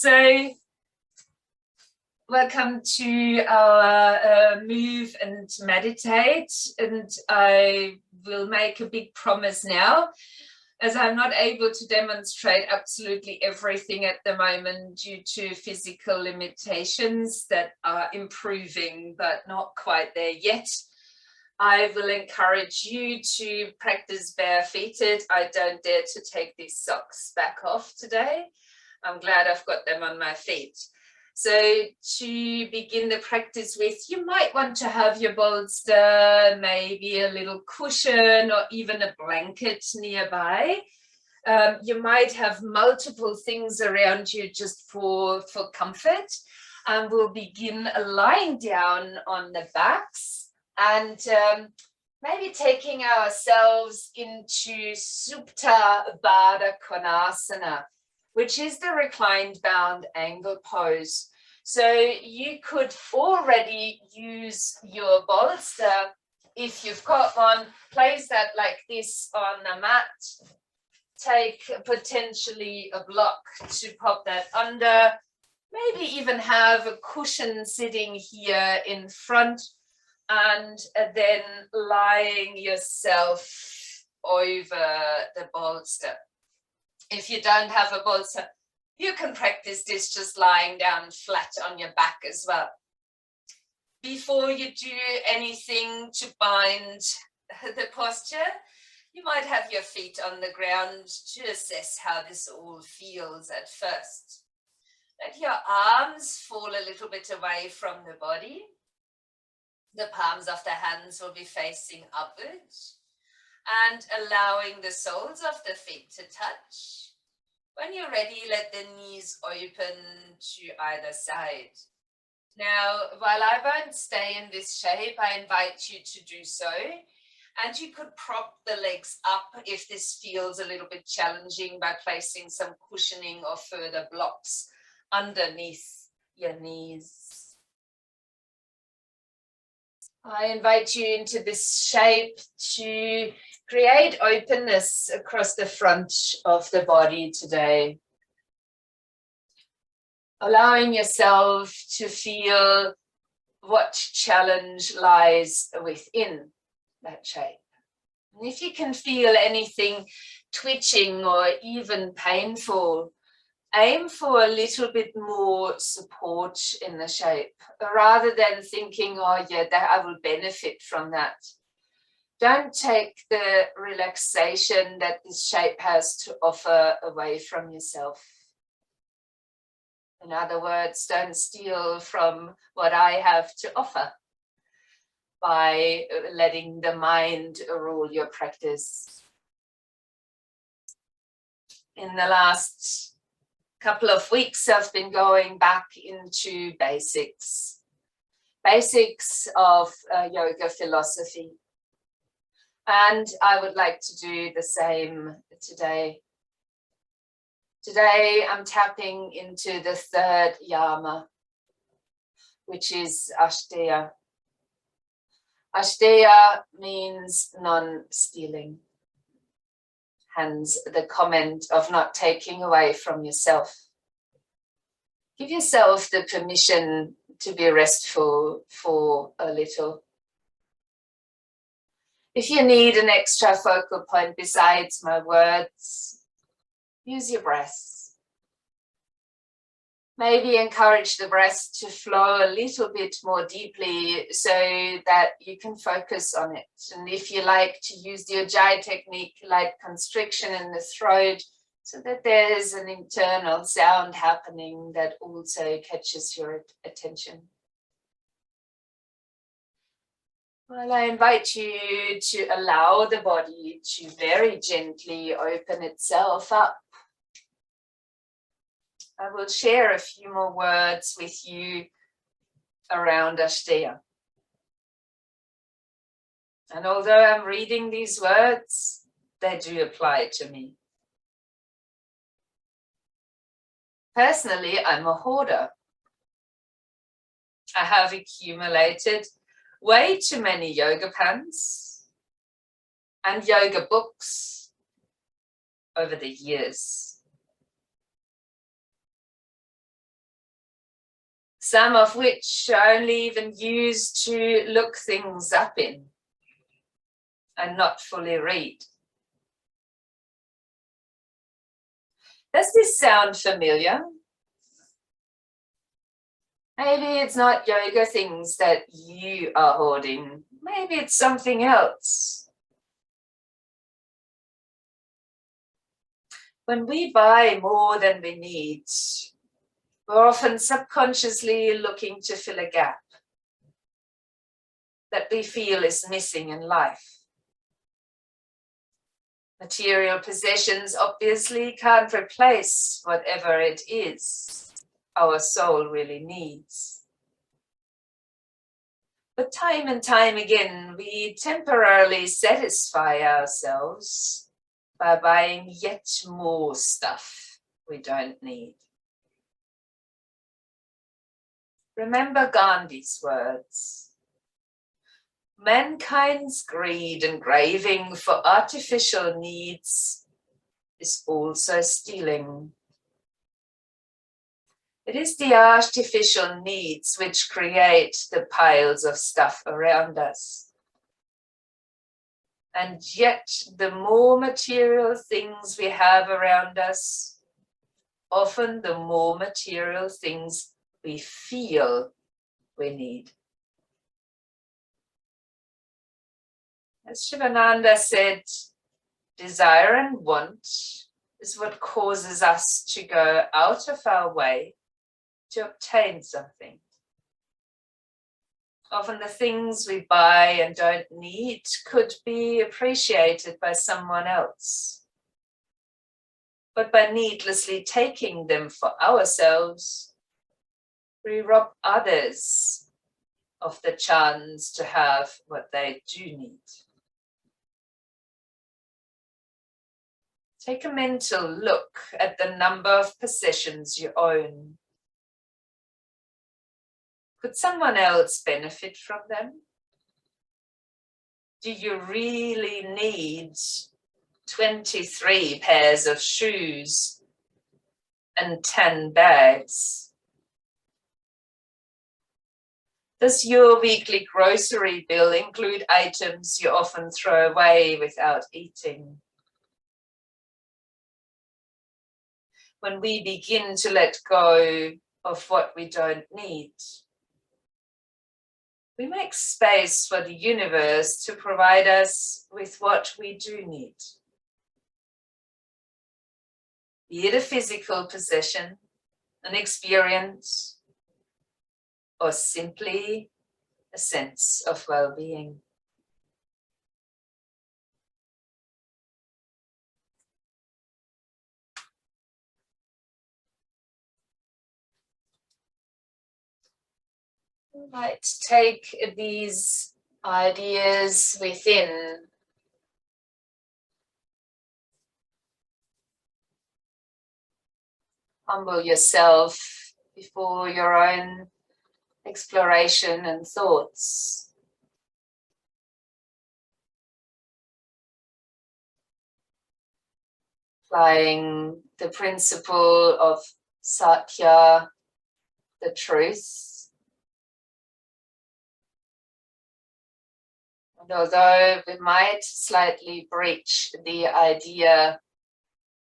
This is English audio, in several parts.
So welcome to our move and meditate, and I will make a big promise now, as I'm not able to demonstrate absolutely everything at the moment due to physical limitations that are improving but not quite there yet. I will encourage you to practice barefooted. I don't dare to take these socks back off today. I'm glad I've got them on my feet. So to begin the practice with, you might want to have your bolster, maybe a little cushion or even a blanket nearby. You might have multiple things around you just for comfort. And we'll begin lying down on the backs and maybe taking ourselves into Supta Baddha Konasana, which is the reclined bound angle pose. So you could already use your bolster if you've got one, place that like this on the mat, take potentially a block to pop that under, maybe even have a cushion sitting here in front, and then lying yourself over the bolster. If you don't have a bolster, you can practice this just lying down flat on your back as well. Before you do anything to bind the posture, you might have your feet on the ground to assess how this all feels at first. Let your arms fall a little bit away from the body. The palms of the hands will be facing upwards, and allowing the soles of the feet to touch. When you're ready, let the knees open to either side. Now, while I won't stay in this shape, I invite you to do so. And you could prop the legs up if this feels a little bit challenging by placing some cushioning or further blocks underneath your knees. I invite you into this shape to create openness across the front of the body today. Allowing yourself to feel what challenge lies within that shape. And if you can feel anything twitching or even painful, aim for a little bit more support in the shape, rather than thinking, oh yeah, that I will benefit from that. Don't take the relaxation that this shape has to offer away from yourself. In other words, don't steal from what I have to offer by letting the mind rule your practice. In the last couple of weeks, I've been going back into basics of yoga philosophy. And I would like to do the same today. Today, I'm tapping into the third yama, which is Asteya. Asteya means non-stealing. Hence the comment of not taking away from yourself. Give yourself the permission to be restful for a little. If you need an extra focal point besides my words, use your breath. Maybe encourage the breath to flow a little bit more deeply so that you can focus on it. And if you like to use the Ujjayi technique, light constriction in the throat, so that there's an internal sound happening that also catches your attention. Well, I invite you to allow the body to very gently open itself up. I will share a few more words with you around Asteya. And although I'm reading these words, they do apply to me. Personally, I'm a hoarder. I have accumulated way too many yoga pants and yoga books over the years. some of which are only even used to look things up in and not fully read. Does this sound familiar? Maybe it's not yoga things that you are hoarding. Maybe it's something else. When we buy more than we need, we're often subconsciously looking to fill a gap that we feel is missing in life. Material possessions obviously can't replace whatever it is our soul really needs. But time and time again, we temporarily satisfy ourselves by buying yet more stuff we don't need. Remember Gandhi's words. Mankind's greed and craving for artificial needs is also stealing. It is the artificial needs which create the piles of stuff around us. And yet, the more material things we have around us, often the more material things we feel we need. As Shivananda said, desire and want is what causes us to go out of our way to obtain something. Often the things we buy and don't need could be appreciated by someone else. But by needlessly taking them for ourselves, we rob others of the chance to have what they do need. Take a mental look at the number of possessions you own. Could someone else benefit from them? Do you really need 23 pairs of shoes and 10 bags? Does your weekly grocery bill include items you often throw away without eating? When we begin to let go of what we don't need, we make space for the universe to provide us with what we do need. Be it a physical possession, an experience, or simply a sense of well-being. We might take these ideas within humble yourself before your own exploration and thoughts. Applying the principle of Satya, the truth. And although we might slightly breach the idea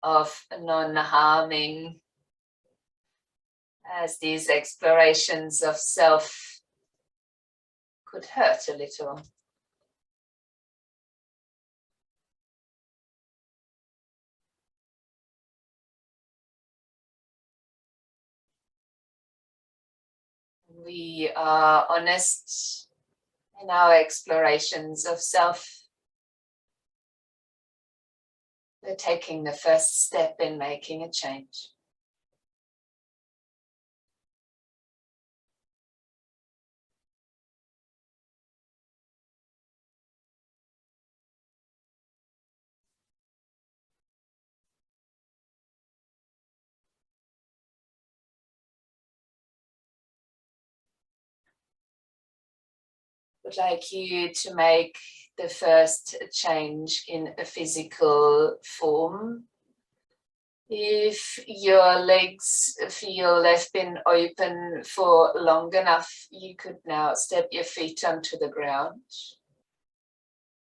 of non-harming, as these explorations of self could hurt a little. We are honest in our explorations of self. We're taking the first step in making a change. Would like you to make the first change in a physical form If your legs feel they've been open for long enough, you could now step your feet onto the ground.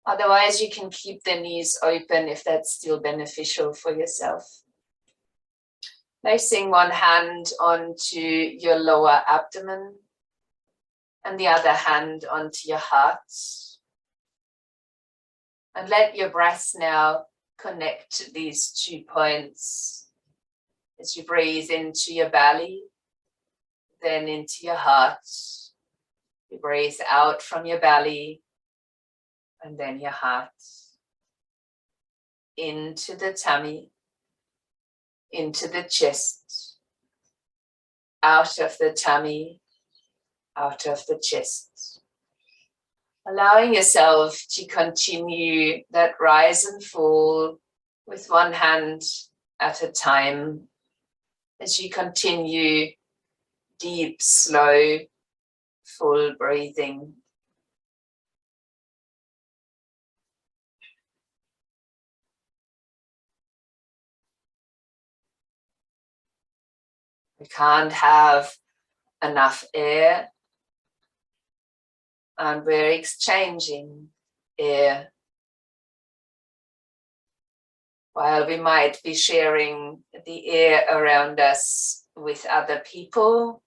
Otherwise, you can keep the knees open if that's still beneficial for yourself. Placing one hand onto your lower abdomen and the other hand onto your heart. And let your breath now connect these 2 points as you breathe into your belly, then into your heart. You breathe out from your belly and then your heart. Into the tummy, into the chest, out of the tummy, out of the chest. Allowing yourself to continue that rise and fall with one hand at a time as you continue deep, slow, full breathing. We can't have enough air, and we're exchanging air. While we might be sharing the air around us with other people,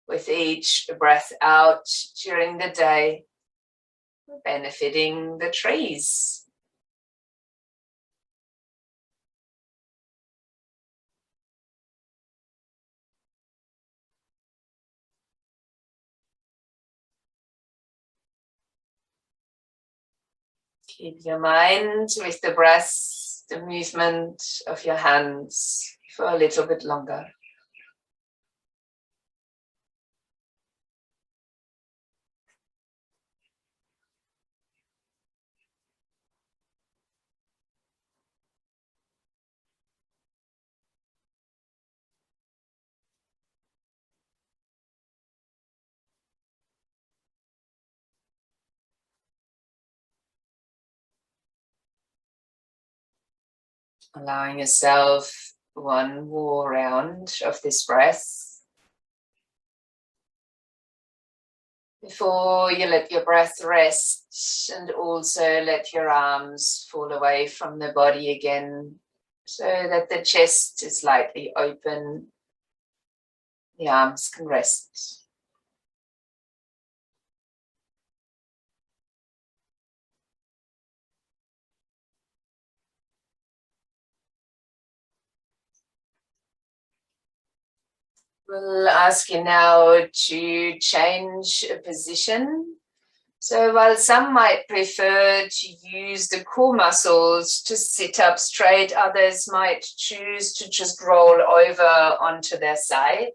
with each breath out during the day, we're benefiting the trees. Keep your mind with the breath, the movement of your hands for a little bit longer. Allowing yourself one more round of this breath before you let your breath rest, and also let your arms fall away from the body again so that the chest is slightly open. The arms can rest. We'll ask you now to change a position. So while some might prefer to use the core muscles to sit up straight, others might choose to just roll over onto their side.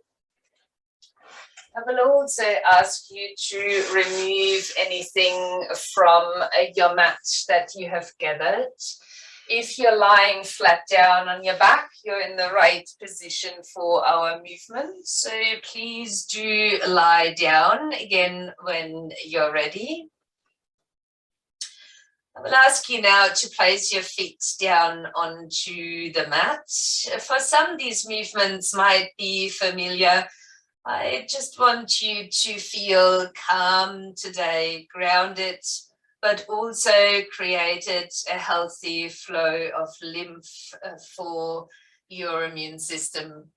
I will also ask you to remove anything from your mat that you have gathered. If you're lying flat down on your back, you're in the right position for our movement. So please do lie down again when you're ready. I will ask you now to place your feet down onto the mat. For some, these movements might be familiar. I just want you to feel calm today, grounded, but also created a healthy flow of lymph for your immune system.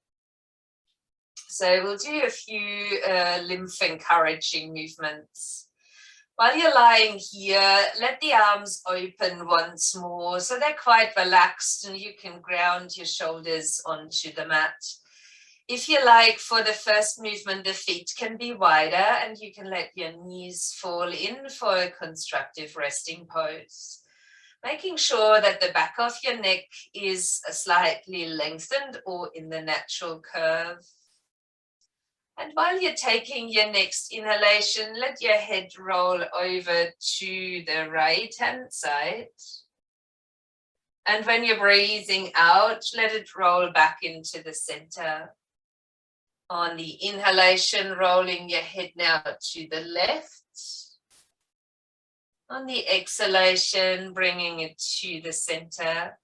So we'll do a few lymph encouraging movements. While you're lying here, let the arms open once more so they're quite relaxed and you can ground your shoulders onto the mat. If you like, for the first movement, the feet can be wider and you can let your knees fall in for a constructive resting pose. Making sure that the back of your neck is slightly lengthened or in the natural curve. And while you're taking your next inhalation, let your head roll over to the right-hand side. And when you're breathing out, let it roll back into the center. On the inhalation, rolling your head now to the left. On the exhalation, bringing it to the center.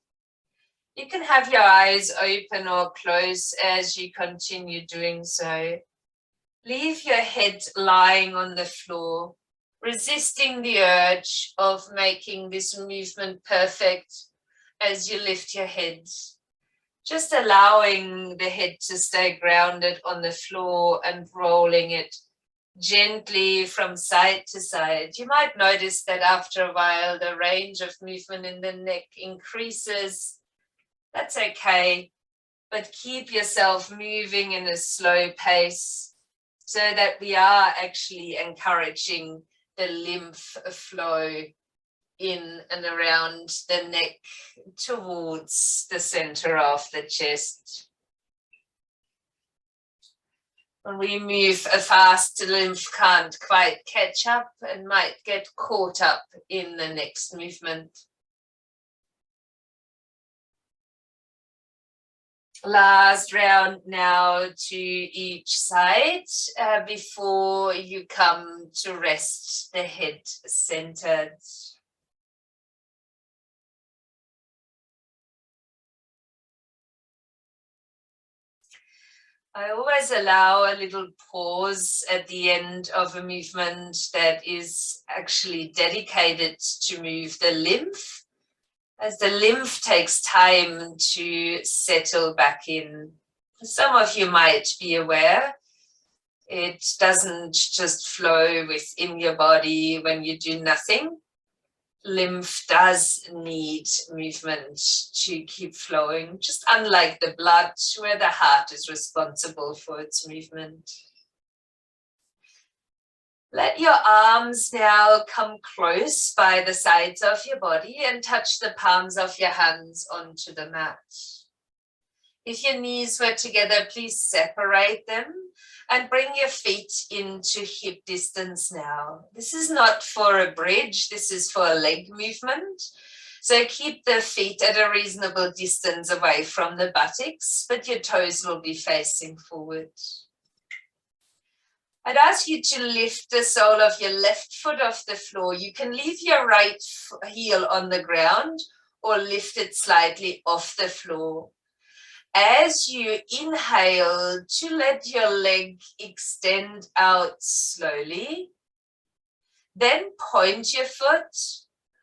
You can have your eyes open or closed as you continue doing so. Leave your head lying on the floor, resisting the urge of making this movement perfect as you lift your head. Just allowing the head to stay grounded on the floor and rolling it gently from side to side. You might notice that after a while, the range of movement in the neck increases. That's okay, but keep yourself moving in a slow pace so that we are actually encouraging the lymph flow in and around the neck towards the center of the chest. When we move fast, the lymph can't quite catch up and might get caught up in the next movement. Last round now to each side before you come to rest the head centered. I always allow a little pause at the end of a movement that is actually dedicated to move the lymph, as the lymph takes time to settle back in. Some of you might be aware, it doesn't just flow within your body when you do nothing. Lymph does need movement to keep flowing, just unlike the blood, where the heart is responsible for its movement. Let your arms now come close by the sides of your body and touch the palms of your hands onto the mat. If your knees were together, please separate them and bring your feet into hip distance now. This is not for a bridge, this is for a leg movement. So keep the feet at a reasonable distance away from the buttocks, but your toes will be facing forward. I'd ask you to lift the sole of your left foot off the floor. You can leave your right heel on the ground or lift it slightly off the floor. As you inhale, to let your leg extend out slowly, then point your foot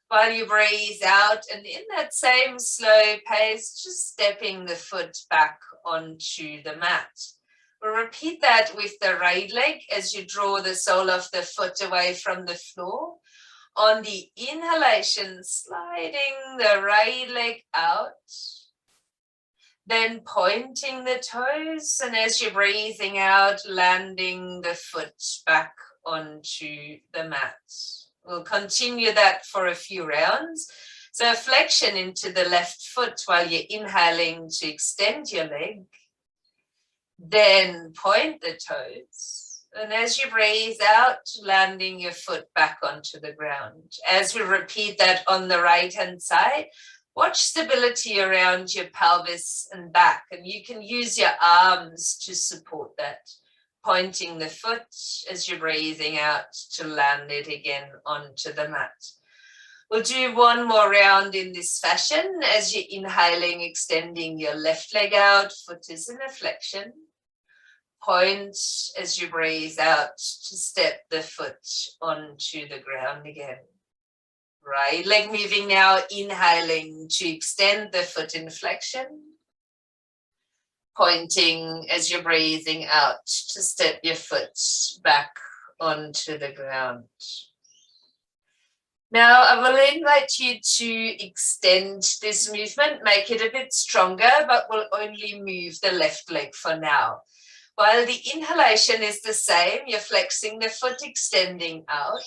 while you breathe out, and in that same slow pace, just stepping the foot back onto the mat. We'll repeat that with the right leg as you draw the sole of the foot away from the floor. On the inhalation, sliding the right leg out, then pointing the toes, and as you're breathing out, landing the foot back onto the mat. We'll continue that for a few rounds. So flexion into the left foot while you're inhaling to extend your leg. Then point the toes. And as you breathe out, landing your foot back onto the ground. As we repeat that on the right-hand side, watch stability around your pelvis and back, and you can use your arms to support that. Pointing the foot as you're breathing out to land it again onto the mat. We'll do one more round in this fashion. As you're inhaling, extending your left leg out, foot is in a flexion. Point as you breathe out to step the foot onto the ground again. Right leg moving now, inhaling to extend the foot in flexion. Pointing as you're breathing out to step your foot back onto the ground. Now I will invite you to extend this movement, make it a bit stronger, but we'll only move the left leg for now. While the inhalation is the same, you're flexing the foot, extending out.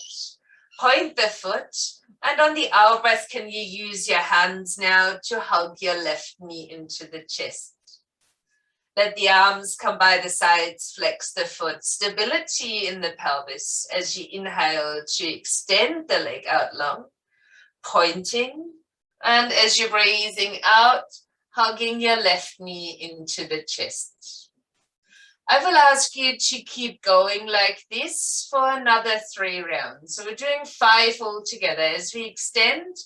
Point the foot. And on the out breath, can you use your hands now to hug your left knee into the chest? Let the arms come by the sides, flex the foot. Stability in the pelvis as you inhale to extend the leg out long. Pointing. And as you're breathing out, hugging your left knee into the chest. I will ask you to keep going like this for another 3 rounds. So we're doing 5 altogether. As we extend,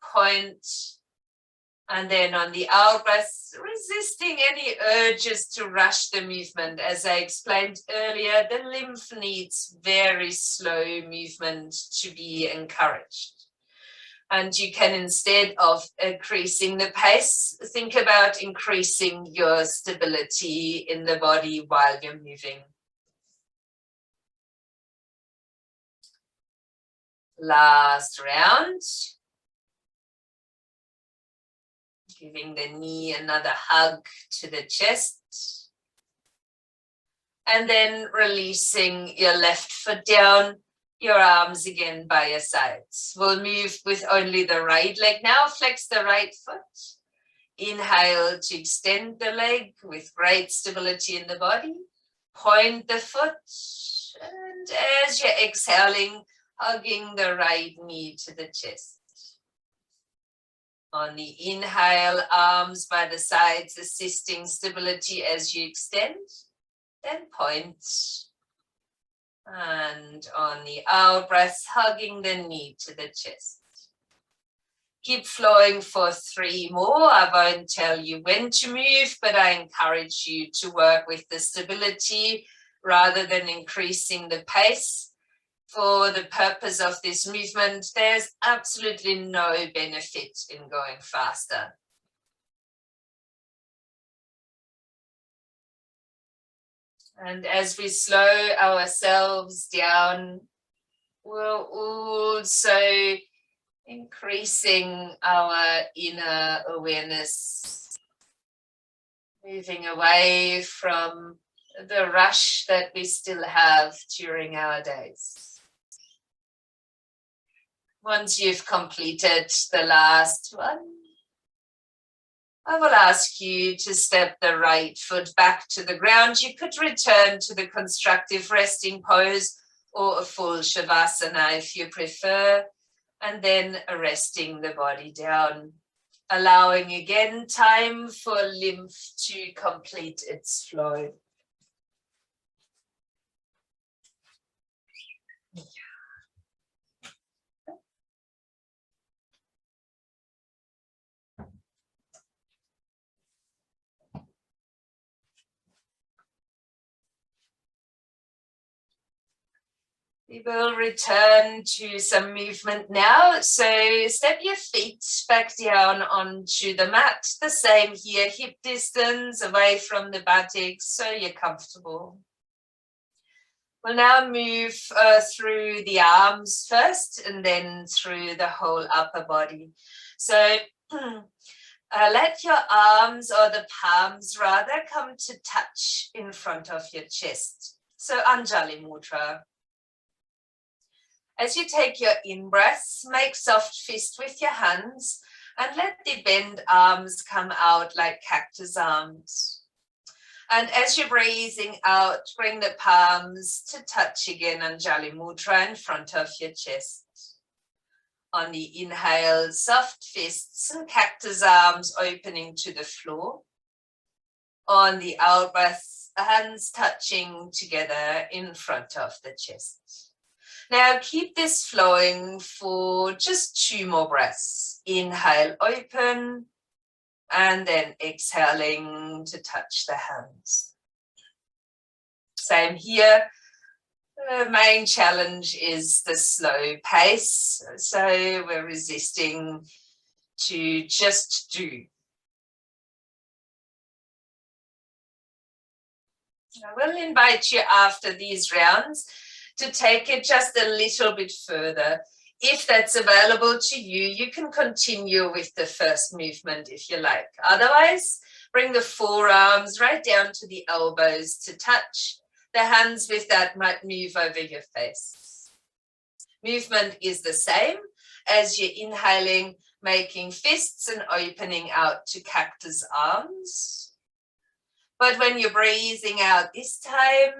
point, And then on the out breath, resisting any urges to rush the movement. As I explained earlier, the lymph needs very slow movement to be encouraged. And you can, instead of increasing the pace, think about increasing your stability in the body while you're moving. Last round. Giving the knee another hug to the chest. And then releasing your left foot down, your arms again by your sides. We'll move with only the right leg now. Flex the right foot. Inhale to extend the leg with great stability in the body. Point the foot. And as you're exhaling, hugging the right knee to the chest. On the inhale, arms by the sides, assisting stability as you extend, then point. And on the out breath, hugging the knee to the chest. Keep flowing for 3 more. I won't tell you when to move, but I encourage you to work with the stability rather than increasing the pace. For the purpose of this movement, there's absolutely no benefit in going faster. And as we slow ourselves down, we're also increasing our inner awareness, moving away from the rush that we still have during our days. Once you've completed the last one, I will ask you to step the right foot back to the ground. You could return to the constructive resting pose or a full shavasana if you prefer, and then resting the body down, allowing again time for lymph to complete its flow. We will return to some movement now. So step your feet back down onto the mat. The same here, hip distance away from the buttocks so you're comfortable. We'll now move through the arms first and then through the whole upper body. So let your arms, or the palms rather, come to touch in front of your chest. So Anjali Mudra. As you take your in-breaths, make soft fist with your hands and let the bent arms come out like cactus arms. And as you're breathing out, bring the palms to touch again, Anjali Mudra, in front of your chest. On the inhale, soft fists and cactus arms opening to the floor. On the out breath, hands touching together in front of the chest. Now keep this flowing for just 2 more breaths. Inhale, open, and then exhaling to touch the hands. Same here. The main challenge is the slow pace, so we're resisting to just do. I will invite you after these rounds to take it just a little bit further. If that's available to you, you can continue with the first movement if you like. Otherwise, bring the forearms right down to the elbows to touch. The hands with that might move over your face. Movement is the same as you're inhaling, making fists and opening out to cactus arms. But when you're breathing out this time,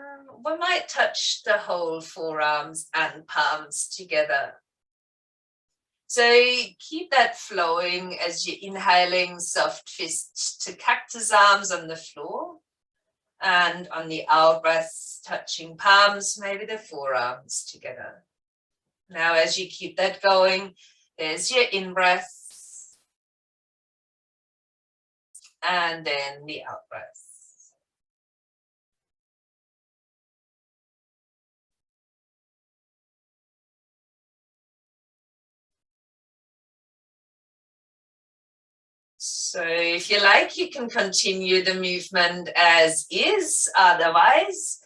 we might touch the whole forearms and palms together. So keep that flowing as you're inhaling, soft fists to cactus arms on the floor. And on the out breath, touching palms, maybe the forearms together. Now as you keep that going, there's your in-breath. and then the out breath. So if you like, you can continue the movement as is. Otherwise,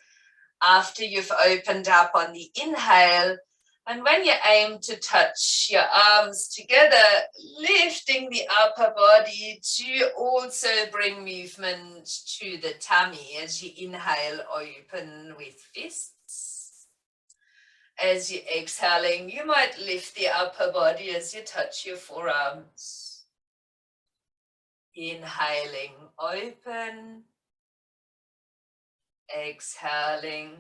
after you've opened up on the inhale, and when you aim to touch your arms together, lifting the upper body to also bring movement to the tummy as you inhale, open with fists. As you're exhaling, you might lift the upper body as you touch your forearms. Inhaling, open. Exhaling,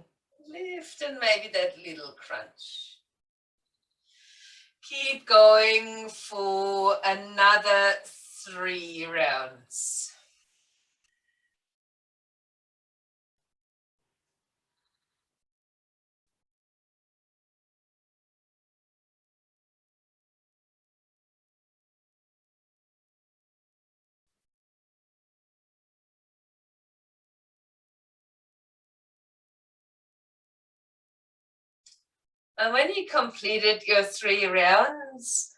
lift, and maybe that little crunch. Keep going for another 3 rounds. And when you completed your 3 rounds,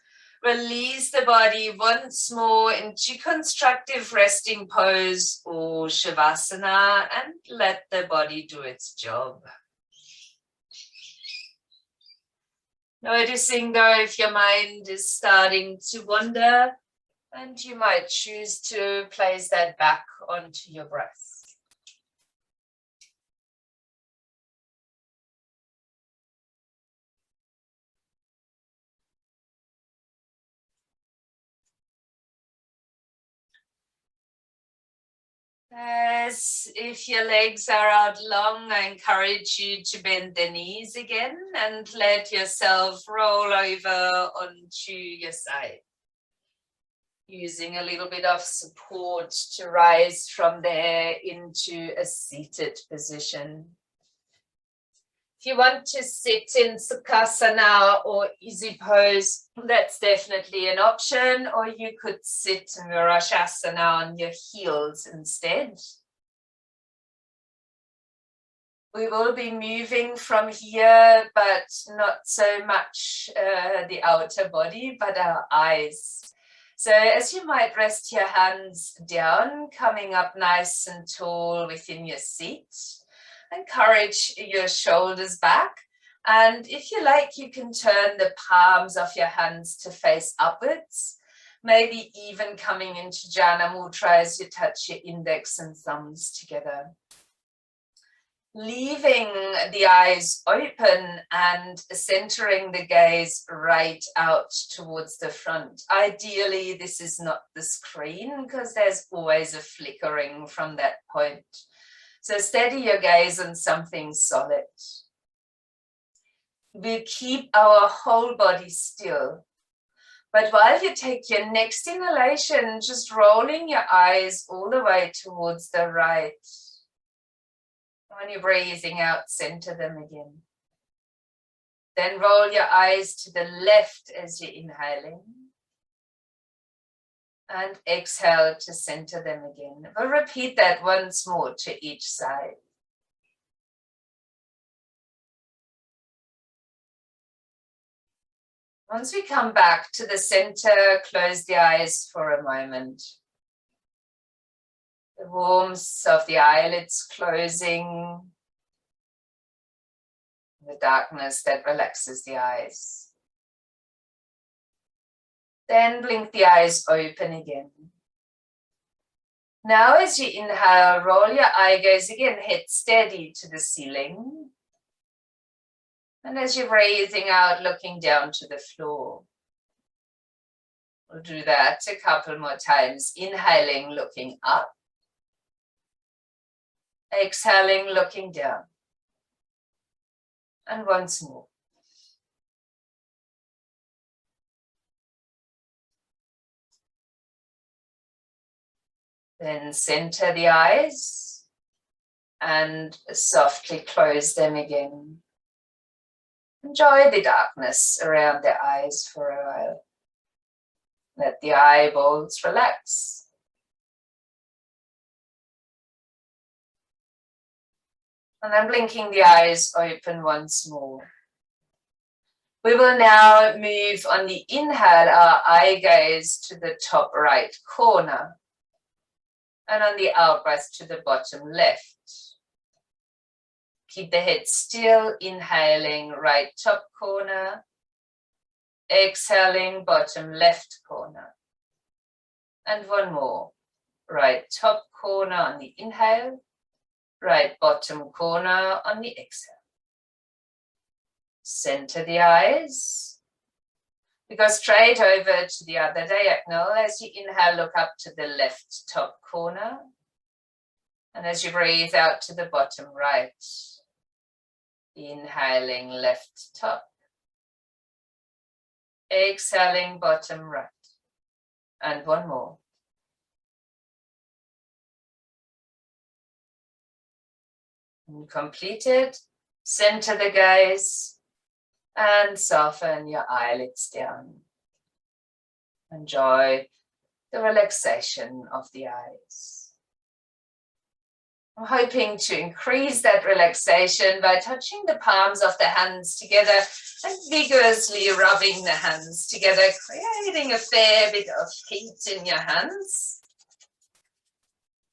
release the body once more into constructive resting pose or shavasana and let the body do its job. Noticing though if your mind is starting to wander, and you might choose to place that back onto your breath. As if your legs are out long, I encourage you to bend the knees again and let yourself roll over onto your side. Using a little bit of support to rise from there into a seated position. If you want to sit in Sukhasana or easy pose, that's definitely an option, or you could sit in Virashasana on your heels instead. We will be moving from here, but not so much the outer body, but our eyes. So as you might rest your hands down, coming up nice and tall within your seat. Encourage your shoulders back, and if you like, you can turn the palms of your hands to face upwards, maybe even coming into Jana Mudra as you touch your index and thumbs together. Leaving the eyes open and centering the gaze right out towards the front. Ideally, this is not the screen because there's always a flickering from that point. So steady your gaze on something solid. We keep our whole body still. But while you take your next inhalation, just rolling your eyes all the way towards the right. When you're breathing out, center them again. Then roll your eyes to the left as you're inhaling. And exhale to center them again. We'll repeat that once more to each side. Once we come back to the center, close the eyes for a moment. The warmth of the eyelids closing, the darkness that relaxes the eyes. Then blink the eyes open again. Now as you inhale, roll your eye gaze again, head steady to the ceiling. And as you're breathing out, looking down to the floor. We'll do that a couple more times. Inhaling, looking up. Exhaling, looking down. And once more. Then center the eyes and softly close them again. Enjoy the darkness around the eyes for a while. Let the eyeballs relax. And then blinking the eyes open once more. We will now move on the inhale, our eye gaze to the top right corner. And on the out breath to the bottom left. Keep the head still, inhaling right top corner. Exhaling bottom left corner. And one more. Right top corner on the inhale. Right bottom corner on the exhale. Center the eyes. We go straight over to the other diagonal. As you inhale, look up to the left top corner. And as you breathe out to the bottom right. Inhaling left top. Exhaling bottom right. And one more. And completed. Center the gaze and soften your eyelids down. Enjoy the relaxation of the eyes. I'm hoping to increase that relaxation by touching the palms of the hands together and vigorously rubbing the hands together, creating a fair bit of heat in your hands.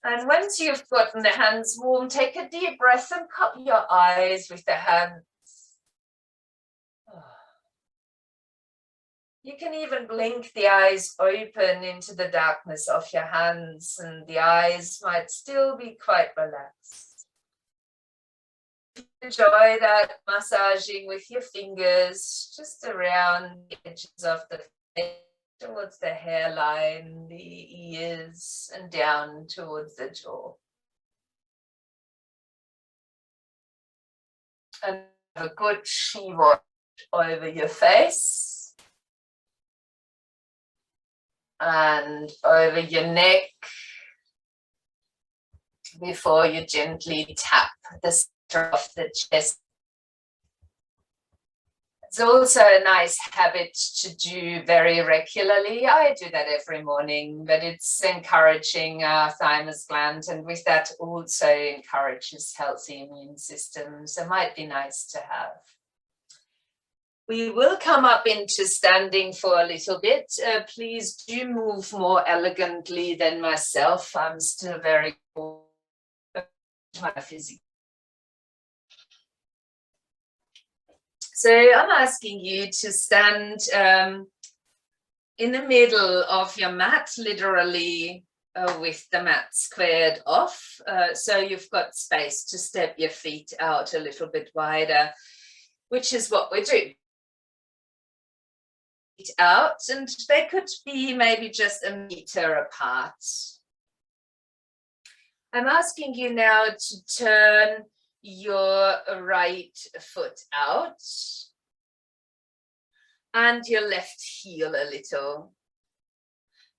And once you've gotten the hands warm, take a deep breath and cup your eyes with the hands. You can even blink the eyes open into the darkness of your hands, and the eyes might still be quite relaxed. Enjoy that massaging with your fingers just around the edges of the face, towards the hairline, the ears, and down towards the jaw. And have a good Shiva over your face. And over your neck before you gently tap the center of the chest. It's also a nice habit to do very regularly. I do that every morning, but it's encouraging our thymus gland, and with that also encourages healthy immune systems. It might be nice to have. We will come up into standing for a little bit. Please do move more elegantly than myself. I'm still very cool my physique. So I'm asking you to stand in the middle of your mat, literally with the mat squared off. So you've got space to step your feet out a little bit wider, which is what we do. Out, and they could be maybe just a meter apart. I'm asking you now to turn your right foot out and your left heel a little.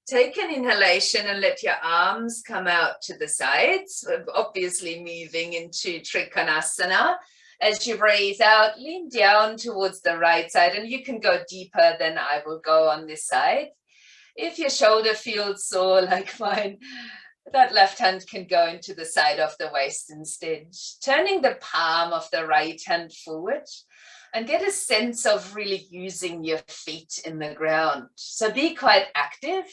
Take an inhalation and let your arms come out to the sides, obviously moving into Trikonasana. As you breathe out, lean down towards the right side, and you can go deeper than I will go on this side. If your shoulder feels sore like mine, that left hand can go into the side of the waist instead. Turning the palm of the right hand forward and get a sense of really using your feet in the ground. So be quite active.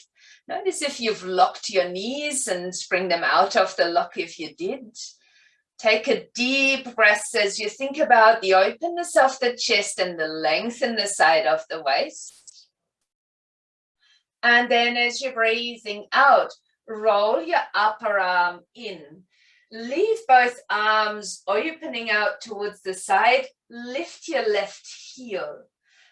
Notice if you've locked your knees and bring them out of the lock if you did. Take a deep breath as you think about the openness of the chest and the length in the side of the waist. And then as you're breathing out, roll your upper arm in. Leave both arms opening out towards the side. Lift your left heel.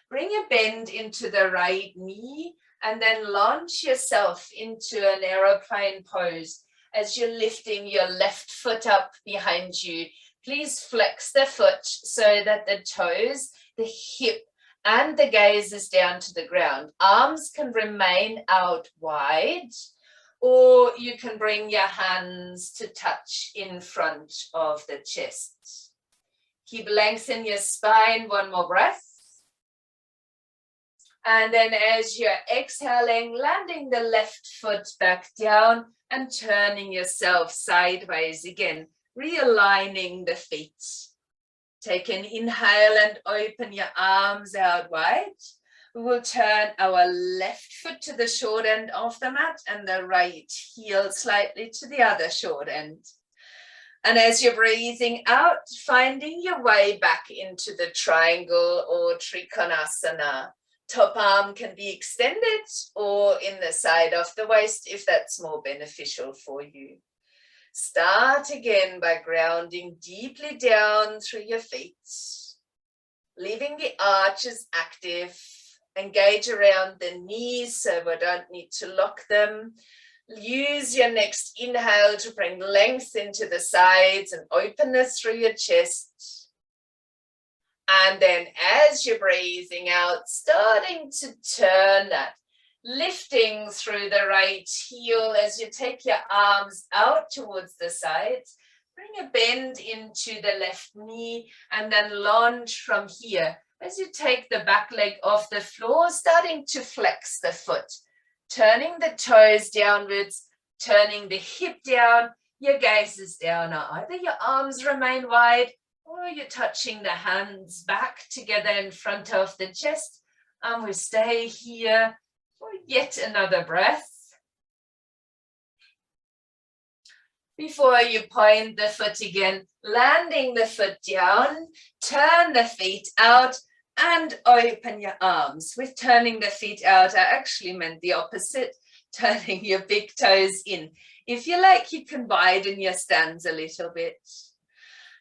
Bring a bend into the right knee and then launch yourself into an aeroplane pose. As you're lifting your left foot up behind you, please flex the foot so that the toes, the hip, and the gaze is down to the ground. Arms can remain out wide, or you can bring your hands to touch in front of the chest. Keep lengthening your spine, one more breath. And then as you're exhaling, landing the left foot back down and turning yourself sideways again. realigning the feet. Take an inhale and open your arms out wide. We will turn our left foot to the short end of the mat and the right heel slightly to the other short end. And as you're breathing out, finding your way back into the triangle or trikonasana. Top arm can be extended or in the side of the waist if that's more beneficial for you. Start again by grounding deeply down through your feet, leaving the arches active. Engage around the knees so we don't need to lock them. Use your next inhale to bring length into the sides and openness through your chest. And then as you're breathing out, starting to turn that, lifting through the right heel as you take your arms out towards the sides. Bring a bend into the left knee and then lunge from here. As you take the back leg off the floor, starting to flex the foot, turning the toes downwards, turning the hip down, your gaze is down. Either your arms remain wide or you're touching the hands back together in front of the chest. And we stay here for yet another breath. Before you point the foot again, landing the foot down, turn the feet out and open your arms. With turning the feet out, I actually meant the opposite, turning your big toes in. If you like, you can widen your stance a little bit.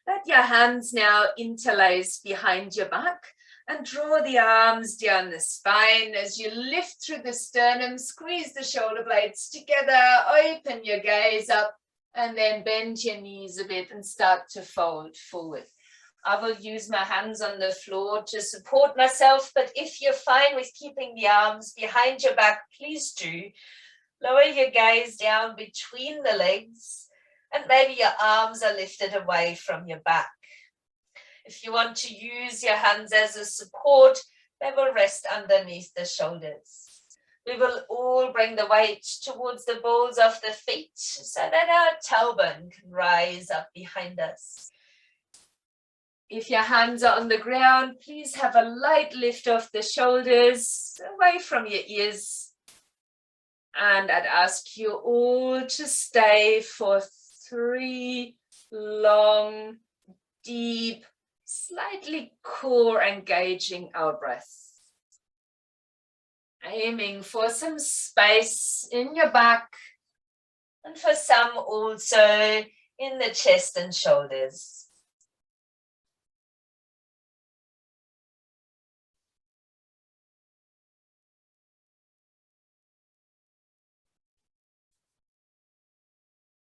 Let your hands now interlace behind your back and draw the arms down the spine as you lift through the sternum, squeeze the shoulder blades together, open your gaze up, and then bend your knees a bit and start to fold forward. I will use my hands on the floor to support myself, but if you're fine with keeping the arms behind your back, please do. Lower your gaze down between the legs, and maybe your arms are lifted away from your back. If you want to use your hands as a support, they will rest underneath the shoulders. We will all bring the weight towards the balls of the feet so that our tailbone can rise up behind us. If your hands are on the ground, please have a light lift of the shoulders away from your ears. And I'd ask you all to stay for 3 long, deep, slightly core engaging out breaths. Aiming for some space in your back and for some also in the chest and shoulders.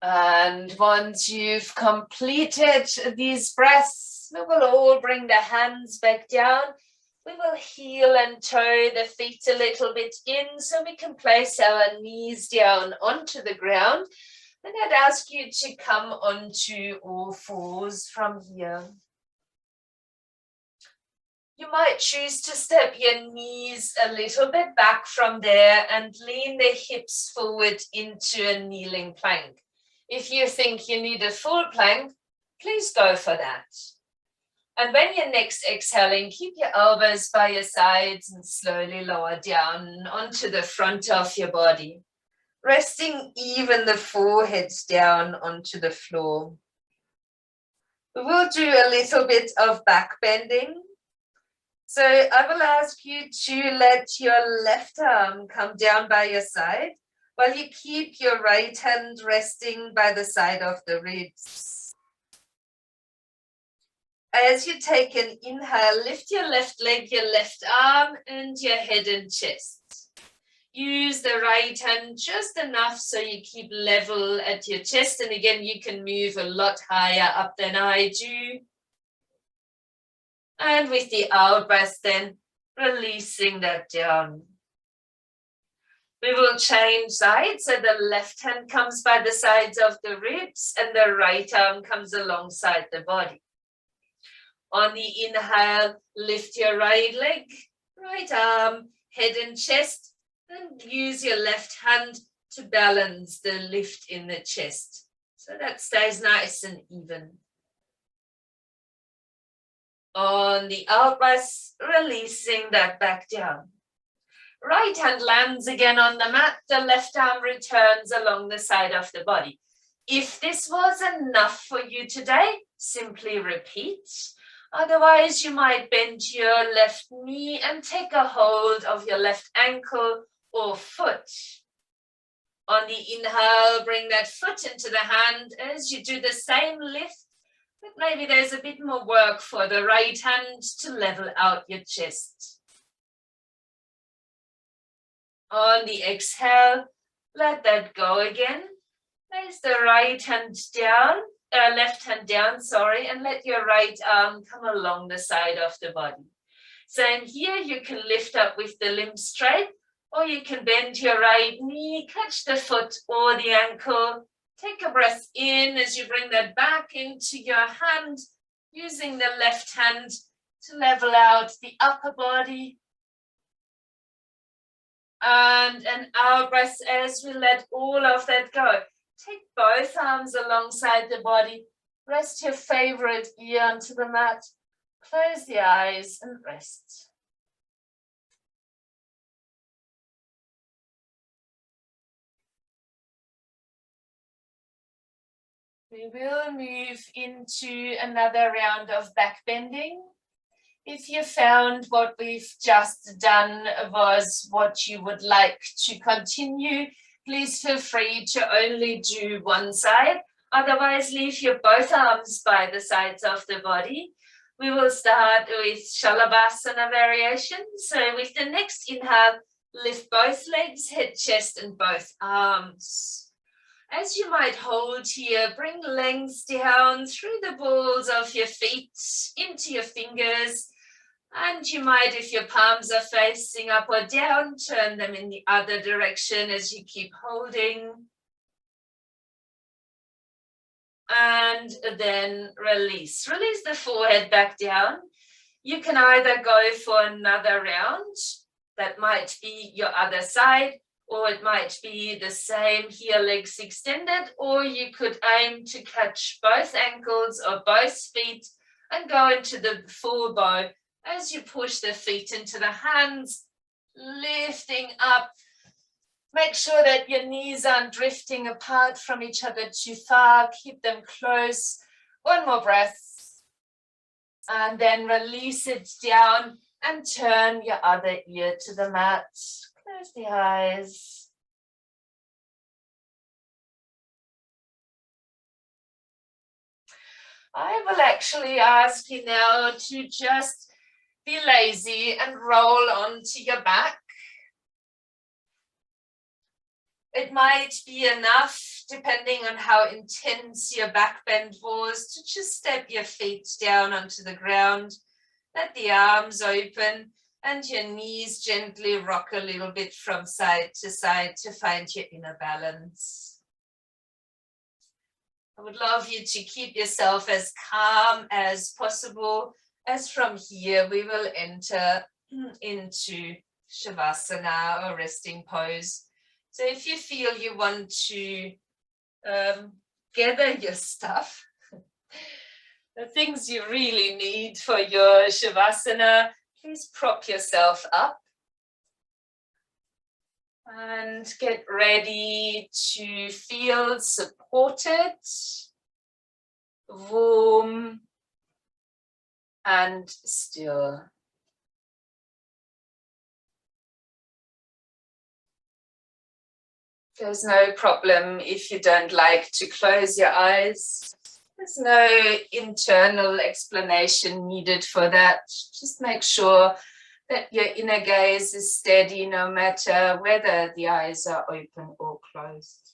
And once you've completed these breaths, we will all bring the hands back down. We will heel and toe the feet a little bit in so we can place our knees down onto the ground. And I'd ask you to come onto all fours from here. You might choose to step your knees a little bit back from there and lean the hips forward into a kneeling plank. If you think you need a full plank, please go for that. And when you're next exhaling, keep your elbows by your sides and slowly lower down onto the front of your body, resting even the forehead down onto the floor. We will do a little bit of back bending. So I will ask you to let your left arm come down by your side, while you keep your right hand resting by the side of the ribs. As you take an inhale, lift your left leg, your left arm, and your head and chest. Use the right hand just enough so you keep level at your chest. And again, you can move a lot higher up than I do. And with the out breath then, releasing that down. We will change sides, so the left hand comes by the sides of the ribs and the right arm comes alongside the body. On the inhale, lift your right leg, right arm, head and chest, and use your left hand to balance the lift in the chest. So that stays nice and even. On the out breath, releasing that back down. Right hand lands again on the mat, the left arm returns along the side of the body. If this was enough for you today, simply repeat. Otherwise, you might bend your left knee and take a hold of your left ankle or foot. On the inhale, bring that foot into the hand as you do the same lift, but maybe there's a bit more work for the right hand to level out your chest. On the exhale, let that go again. Place the right hand down, left hand down, and let your right arm come along the side of the body. So in here, you can lift up with the limbs straight, or you can bend your right knee, catch the foot or the ankle. Take a breath in as you bring that back into your hand, using the left hand to level out the upper body. And an out breath as we let all of that go. Take both arms alongside the body. Rest your favorite ear onto the mat. Close the eyes and rest. We will move into another round of back bending. If you found what we've just done was what you would like to continue, please feel free to only do one side. Otherwise, leave your both arms by the sides of the body. We will start with Shalabhasana variation. So with the next inhale, lift both legs, head, chest, and both arms. As you might hold here, bring length down through the balls of your feet into your fingers. And you might, if your palms are facing up or down, turn them in the other direction as you keep holding. And then release. Release the forehead back down. You can either go for another round. That might be your other side, or it might be the same here, legs extended, or you could aim to catch both ankles or both feet and go into the full bow. As you push the feet into the hands, lifting up, make sure that your knees aren't drifting apart from each other too far. Keep them close. One more breath. And then release it down and turn your other ear to the mat. Close the eyes. I will actually ask you now to just be lazy and roll onto your back. It might be enough, depending on how intense your back bend was, to just step your feet down onto the ground. Let the arms open and your knees gently rock a little bit from side to find your inner balance. I would love you to keep yourself as calm as possible, as from here we will enter into Shavasana or resting pose. So if you feel you want to gather your stuff, the things you really need for your Shavasana, please prop yourself up and get ready to feel supported, warm, and still. There's no problem if you don't like to close your eyes. There's no internal explanation needed for that. Just make sure that your inner gaze is steady no matter whether the eyes are open or closed.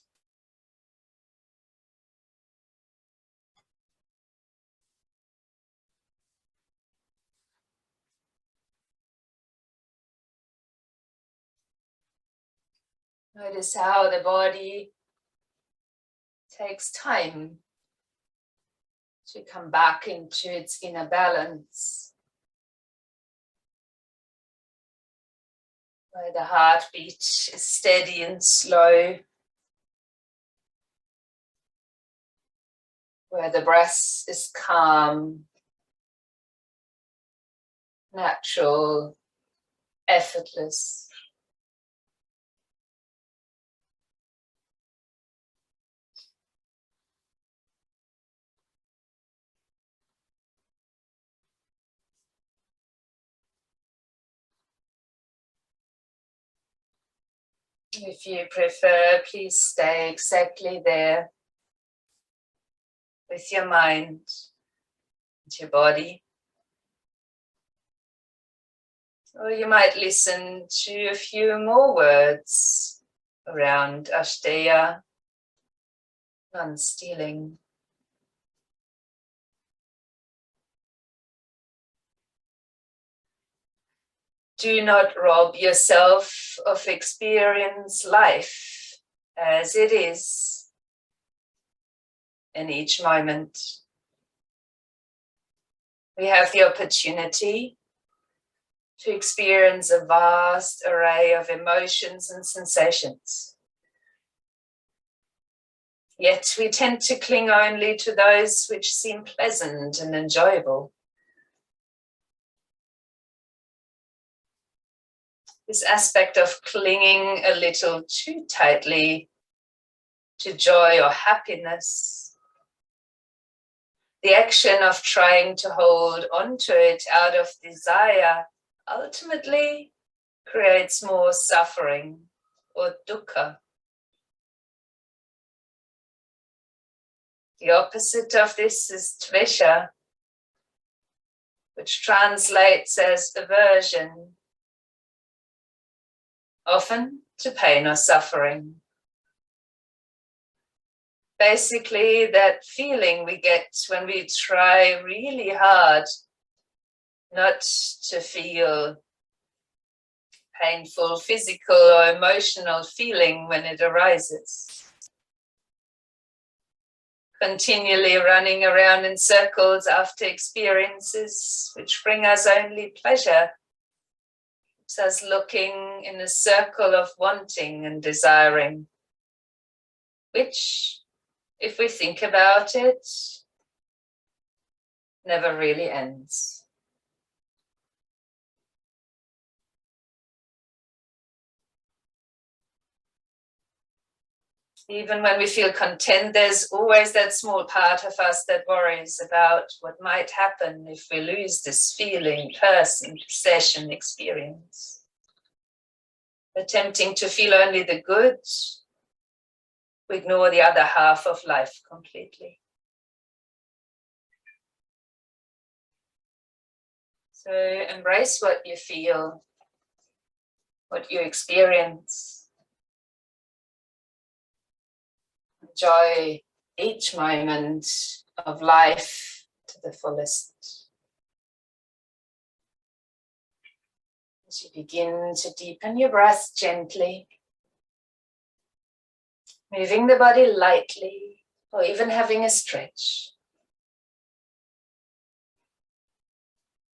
Notice how the body takes time to come back into its inner balance. Where the heartbeat is steady and slow. where the breath is calm, natural, effortless. If you prefer, please stay exactly there with your mind and your body. Or you might listen to a few more words around Asteya, non-stealing. Do not rob yourself of experience life as it is in each moment. We have the opportunity to experience a vast array of emotions and sensations. Yet we tend to cling only to those which seem pleasant and enjoyable. This aspect of clinging a little too tightly to joy or happiness, the action of trying to hold onto it out of desire, ultimately creates more suffering or dukkha. The opposite of this is tvesha, which translates as aversion, often to pain or suffering. Basically, that feeling we get when we try really hard not to feel painful physical or emotional feeling when it arises. Continually running around in circles after experiences which bring us only pleasure. It's us looking in a circle of wanting and desiring, which, if we think about it, never really ends. Even when we feel content, there's always that small part of us that worries about what might happen if we lose this feeling, person, possession, experience. Attempting to feel only the good, we ignore the other half of life completely. So embrace what you feel, what you experience. Enjoy each moment of life to the fullest. As you begin to deepen your breath gently, moving the body lightly, or even having a stretch.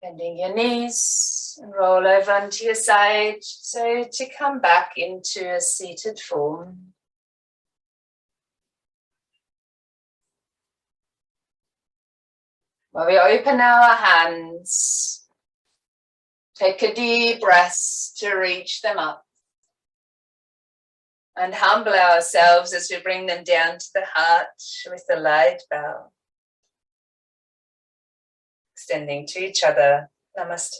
Bending your knees and roll over onto your side, so to come back into a seated form. Where we open our hands, take a deep breath to reach them up and humble ourselves as we bring them down to the heart with a light bow. Extending to each other. Namaste.